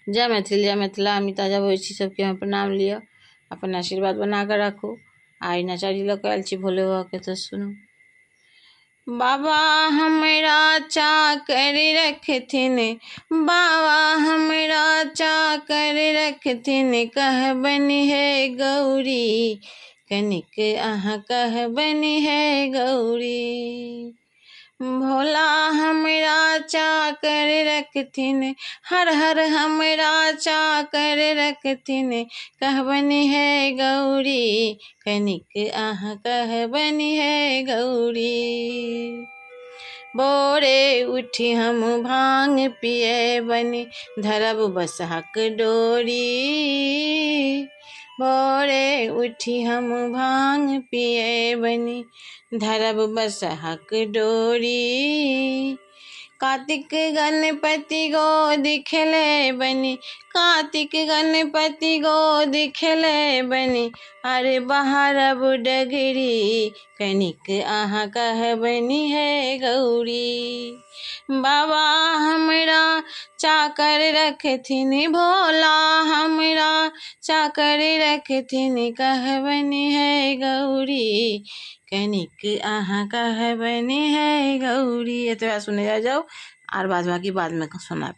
जय मैथिल जय मिथिला। अमिता जब होइ छी सबके हम प्रणाम लिअ, अपन आशीर्वाद बना कऽ राखू। आइ नचारी लऽ कऽ आयल छी भोले बाबाके, तऽ सुनू। बाबा हमरा चाकर रखथिन, बाबा हमरा चाकर रखथिन, कहबनि हे गौरी कनिक अहाँ कहबनि हे गौरी। भोला हमरा चाकर रखथिन, हर हर हमरा चाकर रखथिन, कहबनि हे गौरी कनिक अहाँ कहबनि हे गौरी। भोरे उठी हम भांग पिएबनि, धरब बसहक डोरी। भोरे उठी हम भांग पिएबनि, धरब बसहक डोरी। कार्तिक गणपति गोद खेलेबनि, कार्तिक गणपति गोद खेलेबनि, अरे बहारब डगरी कनिक अहाँ कहबनि हे गौरी। बाबा हमरा चाकर रखथिन, भोला हमरा चाकर रखथिन, कहबनि हे गौरी कनिक अहाँ कहबनि हे गौरी। एतबा सुने जाओ, आर बाद बाकी बाद में सुनाब।